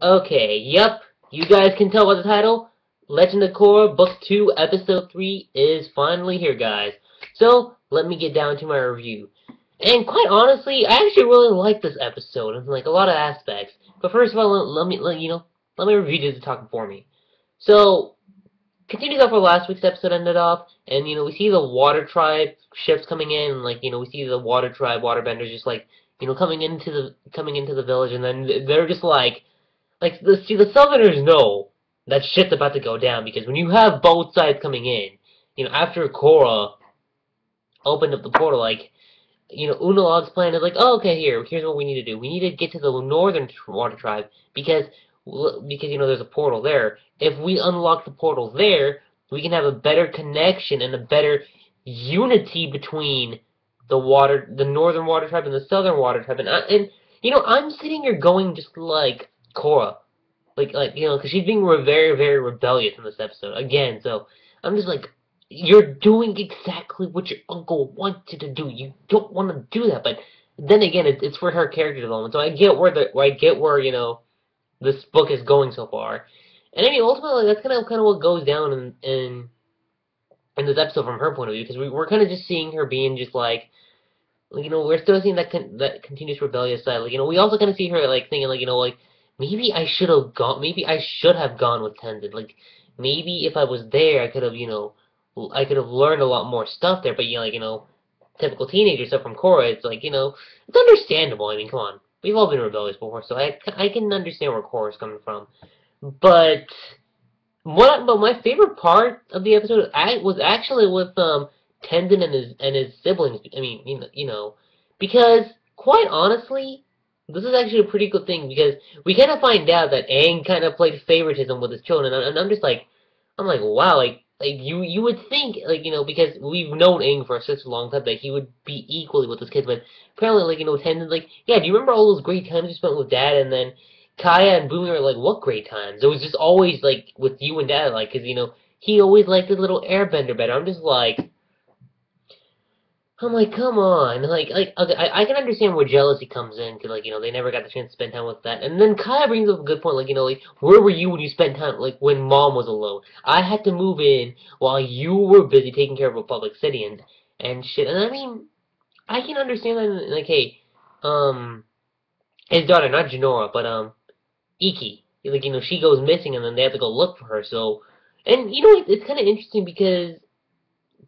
Okay, yep, you guys can tell by the title. Legend of Korra, Book 2, Episode 3 is finally here, guys. So, let me get down to my review. And quite honestly, I actually really like this episode in like a lot of aspects. But first of all, let me review this talking for me. So, continues off where last week's episode ended off, and we see the Water Tribe ships coming in, and we see the Water Tribe waterbenders just coming into the village, and then they're just the Southerners know that shit's about to go down because when you have both sides coming in, after Korra opened up the portal, Unalog's plan is like, oh, okay, here's what we need to do. We need to get to the Northern Water Tribe because there's a portal there. If we unlock the portal there, we can have a better connection and a better unity between the Northern Water Tribe and the Southern Water Tribe. I'm sitting here going just like Korra, because she's being very, very rebellious in this episode again. So I'm just like, you're doing exactly what your uncle wants you to do. You don't want to do that, but then again, it's for her character development. So I get where this book is going so far. And I mean, ultimately, that's kind of what goes down in this episode from her point of view, because we're kind of just seeing her being just we're still seeing that continuous rebellious side. We also kind of see her thinking maybe I should have gone. Maybe I should have gone with Tenzin. Maybe if I was there, I could have learned a lot more stuff there. But typical teenager stuff from Korra. It's understandable. I mean, come on, we've all been rebellious before, so I can understand where Korra's coming from. But but my favorite part of the episode was actually with Tenzin and his siblings. I mean, because quite honestly, this is actually a pretty good thing because we kind of find out that Aang kind of played favoritism with his children, and I'm just I'm like, wow, you would think because we've known Aang for such a long time that he would be equally with his kids, but apparently Tenzin yeah, do you remember all those great times you spent with Dad? And then Kaya and Bumi are like, what great times? It was just always with you and Dad, because he always liked the little airbender better. I'm like, come on, okay, I can understand where jealousy comes in, because they never got the chance to spend time with that. And then Kaya brings up a good point, where were you when you spent time, when Mom was alone? I had to move in while you were busy taking care of Republic City and shit. And I mean, I can understand that, hey, his daughter, not Janora, but Iki, she goes missing, and then they have to go look for her. So, and it's kind of interesting because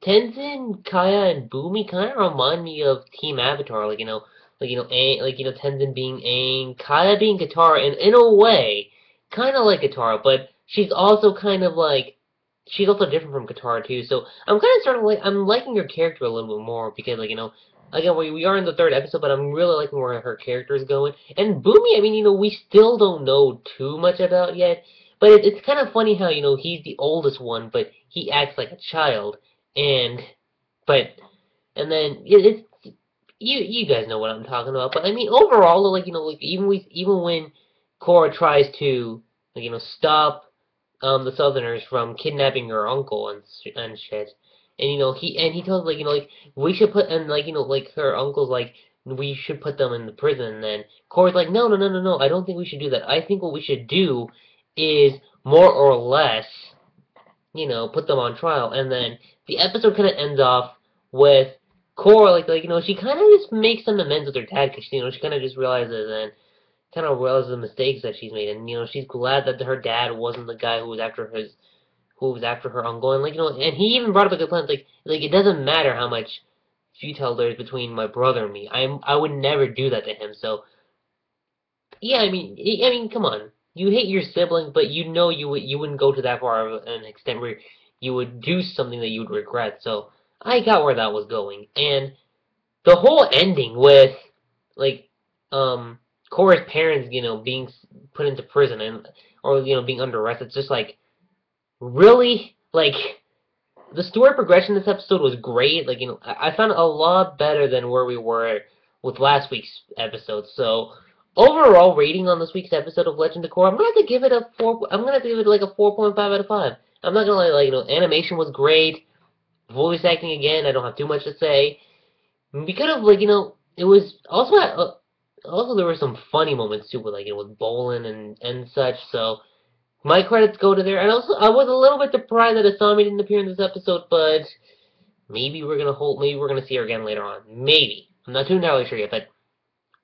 Tenzin, Kaya, and Bumi kind of remind me of Team Avatar, Aang, Tenzin being Aang, Kaya being Katara, and in a way, kind of like Katara, but she's also she's also different from Katara too. So I'm kind of starting I'm liking her character a little bit more because again we are in the third episode, but I'm really liking where her character is going. And Bumi, I mean, we still don't know too much about yet, but it's kind of funny how he's the oldest one, but he acts like a child. And but and then it's you guys know what I'm talking about. But I mean overall, even when Korra tries to stop the Southerners from kidnapping her uncle and shit, and he tells we should put and her uncle's we should put them in the prison. And then Korra's like, no, no, no, no, no, I don't think we should do that. I think what we should do is more or less put them on trial. And then the episode kind of ends off with Korra, she kind of just makes some amends with her dad, because, she kind of just realizes the mistakes that she's made, and, she's glad that her dad wasn't the guy who was after her uncle, and, and he even brought up a good point, it doesn't matter how much futile there is between my brother and me, I would never do that to him. So, yeah, I mean, come on. You hate your siblings, but you wouldn't go to that far of an extent where you would do something that you would regret. So I got where that was going, and the whole ending with Korra's parents, being put into prison or being under arrest. It's just really the story progression this episode was great. I found it a lot better than where we were with last week's episode. So overall rating on this week's episode of Legend of Korra, I'm gonna have to give it a 4. I'm gonna have to give it a 4.5 out of 5. I'm not gonna lie, animation was great. Voice acting again, I don't have too much to say. We could have it was also Also, there were some funny moments too, with like with Bolin and such. So my credits go to there. And also, I was a little bit surprised that Asami didn't appear in this episode, but maybe we're gonna hold. Maybe we're gonna see her again later on. Maybe I'm not too entirely sure yet, but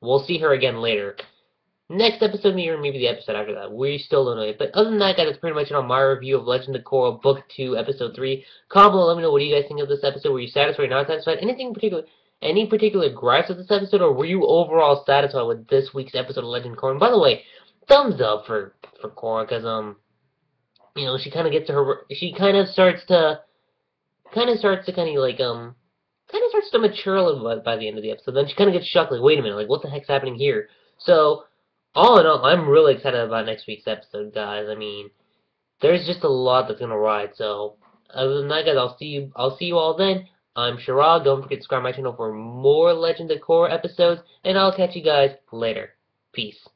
we'll see her again later. Next episode, maybe, or maybe the episode after that. We still don't know yet. But other than that, guys, that's pretty much it on my review of Legend of Korra Book 2, Episode 3. Comment below, let me know what do you guys think of this episode. Were you satisfied or not satisfied? Anything in particular? Any particular gripes with this episode, or were you overall satisfied with this week's episode of Legend of Korra? And by the way, thumbs up for Korra, because you know, she kind of gets to her, she kind of starts to mature a little bit by the end of the episode. Then she kind of gets shocked, like, wait a minute, like, what the heck's happening here? So, all in all, I'm really excited about next week's episode, guys. I mean, there's just a lot that's gonna ride. So, other than that, guys, I'll see you all then. I'm Chirag. Don't forget to subscribe to my channel for more Legend of Korra episodes, and I'll catch you guys later. Peace.